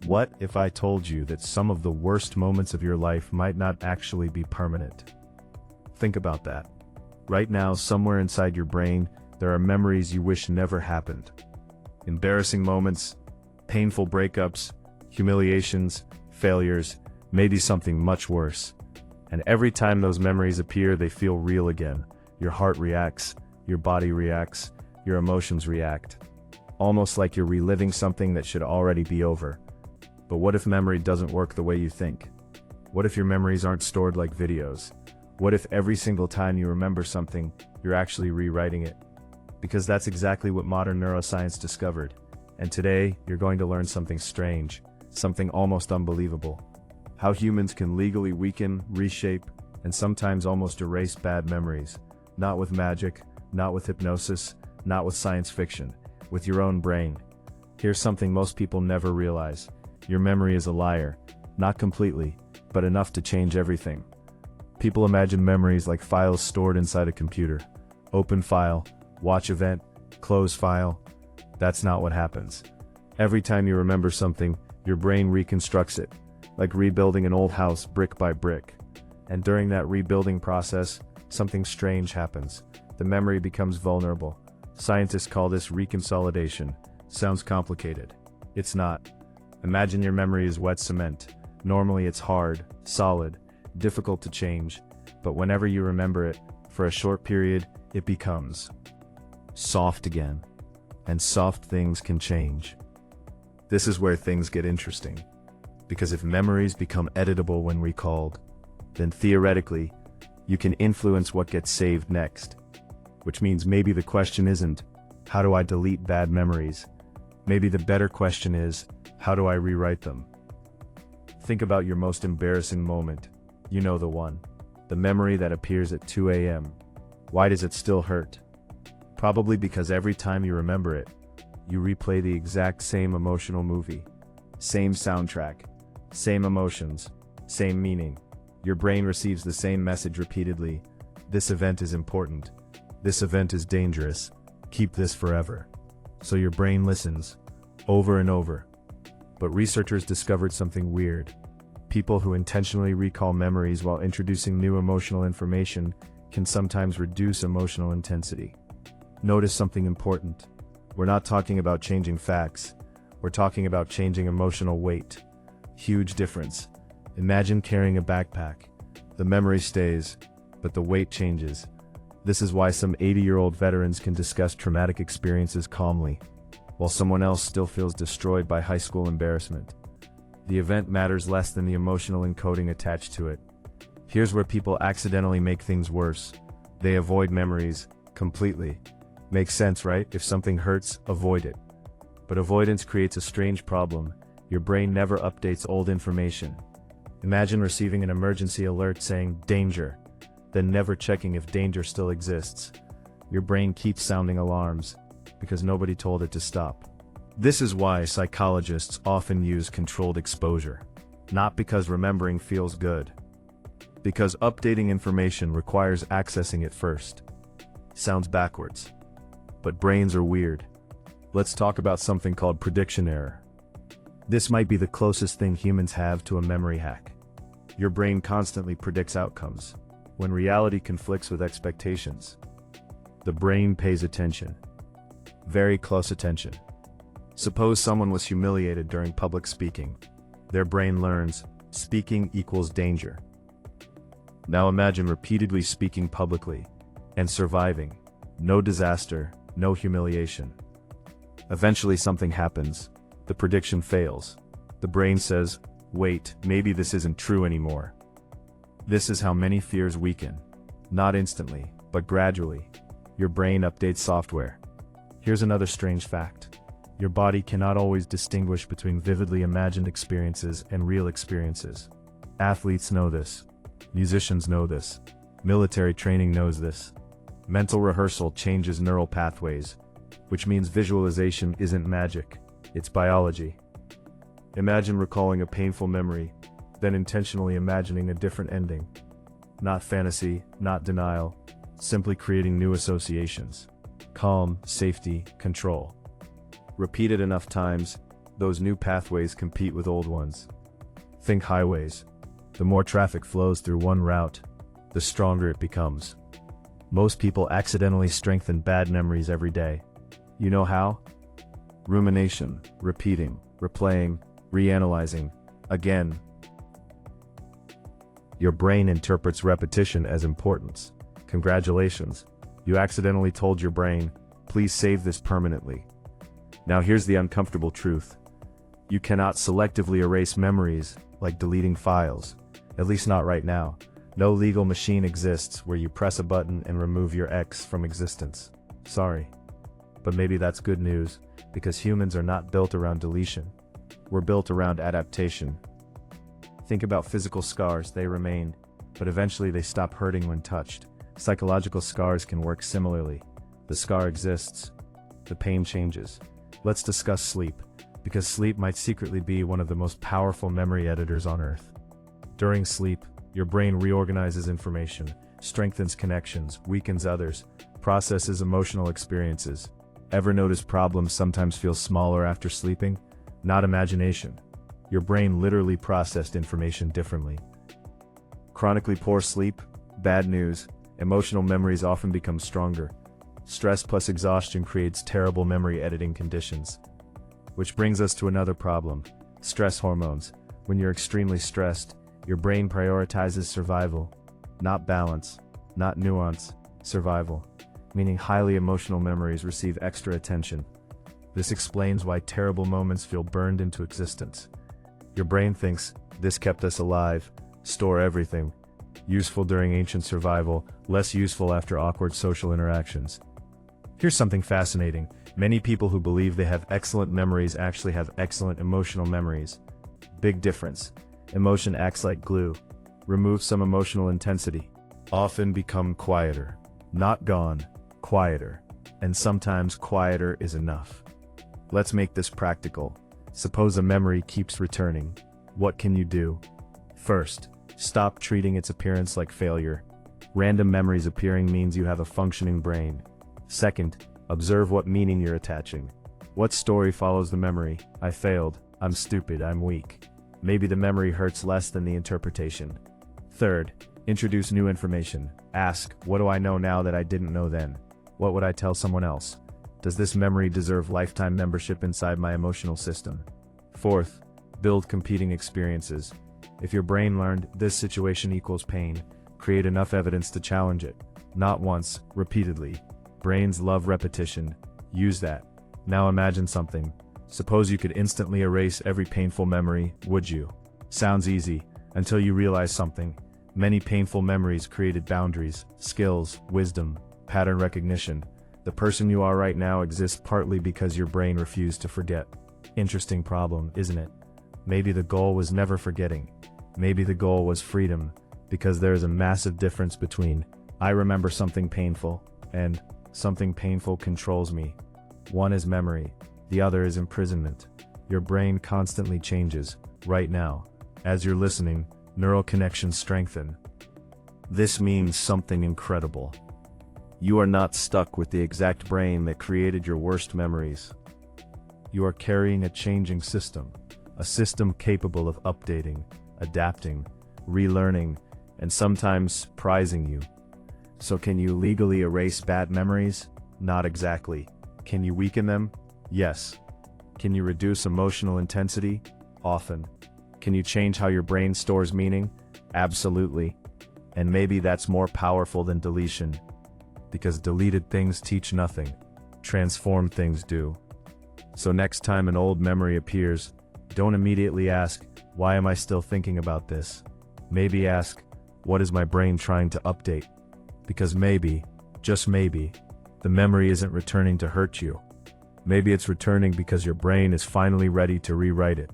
What if I told you that some of the worst moments of your life might not actually be permanent? Think about that. Right now, somewhere inside your brain, there are memories you wish never happened. Embarrassing moments, painful breakups, humiliations, failures, maybe something much worse. And every time those memories appear, they feel real again. Your heart reacts, your body reacts, your emotions react. Almost like you're reliving something that should already be over. But what if memory doesn't work the way you think? What if your memories aren't stored like videos? What if every single time you remember something, you're actually rewriting it? Because that's exactly what modern neuroscience discovered. And today, you're going to learn something strange, something almost unbelievable. How humans can legally weaken, reshape, and sometimes almost erase bad memories. Not with magic, not with hypnosis, not with science fiction, with your own brain. Here's something most people never realize. Your memory is a liar. Not completely, but enough to change everything. People imagine memories like files stored inside a computer. Open file, watch event, close file. That's not what happens. Every time you remember something, your brain reconstructs it, like rebuilding an old house brick by brick. And during that rebuilding process, something strange happens. The memory becomes vulnerable. Scientists call this reconsolidation. Sounds complicated. It's not. Imagine your memory is wet cement. Normally it's hard, solid, difficult to change, but whenever you remember it, for a short period, it becomes soft again. And soft things can change. This is where things get interesting. Because if memories become editable when recalled, then theoretically, you can influence what gets saved next. Which means maybe the question isn't, how do I delete bad memories? Maybe the better question is, how do I rewrite them? Think about your most embarrassing moment. You know the one. The memory that appears at 2 a.m. Why does it still hurt? Probably because every time you remember it, you replay the exact same emotional movie. Same soundtrack. Same emotions. Same meaning. Your brain receives the same message repeatedly. This event is important. This event is dangerous. Keep this forever. So your brain listens, over and over. But researchers discovered something weird. People who intentionally recall memories while introducing new emotional information can sometimes reduce emotional intensity. Notice something important. We're not talking about changing facts. We're talking about changing emotional weight. Huge difference. Imagine carrying a backpack. The memory stays, but the weight changes. This is why some 80-year-old veterans can discuss traumatic experiences calmly, while someone else still feels destroyed by high school embarrassment. The event matters less than the emotional encoding attached to it. Here's where people accidentally make things worse. They avoid memories completely. Makes sense, right? If something hurts, avoid it. But avoidance creates a strange problem. Your brain never updates old information. Imagine receiving an emergency alert saying, "Danger," then never checking if danger still exists. Your brain keeps sounding alarms, because nobody told it to stop. This is why psychologists often use controlled exposure. Not because remembering feels good. Because updating information requires accessing it first. Sounds backwards. But brains are weird. Let's talk about something called prediction error. This might be the closest thing humans have to a memory hack. Your brain constantly predicts outcomes, when reality conflicts with expectations. The brain pays attention. Very close attention. Suppose someone was humiliated during public speaking. Their brain learns, speaking equals danger. Now imagine repeatedly speaking publicly, and surviving. No disaster, no humiliation. Eventually something happens. The prediction fails. The brain says, wait, maybe this isn't true anymore. This is how many fears weaken. Not instantly, but gradually. Your brain updates software. Here's another strange fact. Your body cannot always distinguish between vividly imagined experiences and real experiences. Athletes know this. Musicians know this. Military training knows this. Mental rehearsal changes neural pathways, which means visualization isn't magic, it's biology. Imagine recalling a painful memory, then intentionally imagining a different ending. Not fantasy, not denial, simply creating new associations. Calm, safety, control. Repeat it enough times, those new pathways compete with old ones. Think highways. The more traffic flows through one route, the stronger it becomes. Most people accidentally strengthen bad memories every day. You know how? Rumination, repeating, replaying, reanalyzing, again. Your brain interprets repetition as importance. Congratulations, you accidentally told your brain, please save this permanently. Now here's the uncomfortable truth. You cannot selectively erase memories like deleting files, at least not right now. No legal machine exists where you press a button and remove your ex from existence. Sorry. But maybe that's good news, because humans are not built around deletion. We're built around adaptation. Think about physical scars, they remain, but eventually they stop hurting when touched. Psychological scars can work similarly. The scar exists, the pain changes. Let's discuss sleep, because sleep might secretly be one of the most powerful memory editors on Earth. During sleep, your brain reorganizes information, strengthens connections, weakens others, processes emotional experiences. Ever notice problems sometimes feel smaller after sleeping? Not imagination. Your brain literally processed information differently. Chronically poor sleep, bad news, emotional memories often become stronger. Stress plus exhaustion creates terrible memory editing conditions. Which brings us to another problem, stress hormones. When you're extremely stressed, your brain prioritizes survival, not balance, not nuance, survival, meaning highly emotional memories receive extra attention. This explains why terrible moments feel burned into existence. Your brain thinks, this kept us alive, store everything. Useful during ancient survival, less useful after awkward social interactions. Here's something fascinating. Many people who believe they have excellent memories actually have excellent emotional memories. Big difference. Emotion acts like glue. Remove some emotional intensity. Often become quieter. Not gone, quieter. And sometimes quieter is enough. Let's make this practical. Suppose a memory keeps returning. What can you do? First, stop treating its appearance like failure. Random memories appearing means you have a functioning brain. Second, observe what meaning you're attaching. What story follows the memory? I failed, I'm stupid, I'm weak. Maybe the memory hurts less than the interpretation. Third, introduce new information. Ask, what do I know now that I didn't know then? What would I tell someone else? Does this memory deserve lifetime membership inside my emotional system? Fourth, build competing experiences. If your brain learned this situation equals pain, create enough evidence to challenge it. Not once, repeatedly. Brains love repetition. Use that. Now imagine something. Suppose you could instantly erase every painful memory, would you? Sounds easy, until you realize something. Many painful memories created boundaries, skills, wisdom, pattern recognition. The person you are right now exists partly because your brain refused to forget. Interesting problem, isn't it? Maybe the goal was never forgetting. Maybe the goal was freedom, because there is a massive difference between, I remember something painful, and, something painful controls me. One is memory, the other is imprisonment. Your brain constantly changes, right now. As you're listening, neural connections strengthen. This means something incredible. You are not stuck with the exact brain that created your worst memories. You are carrying a changing system, a system capable of updating, adapting, relearning, and sometimes surprising you. So can you legally erase bad memories? Not exactly. Can you weaken them? Yes. Can you reduce emotional intensity? Often. Can you change how your brain stores meaning? Absolutely. And maybe that's more powerful than deletion. Because deleted things teach nothing. Transformed things do. So next time an old memory appears, don't immediately ask, why am I still thinking about this? Maybe ask, what is my brain trying to update? Because maybe, just maybe, the memory isn't returning to hurt you. Maybe it's returning because your brain is finally ready to rewrite it.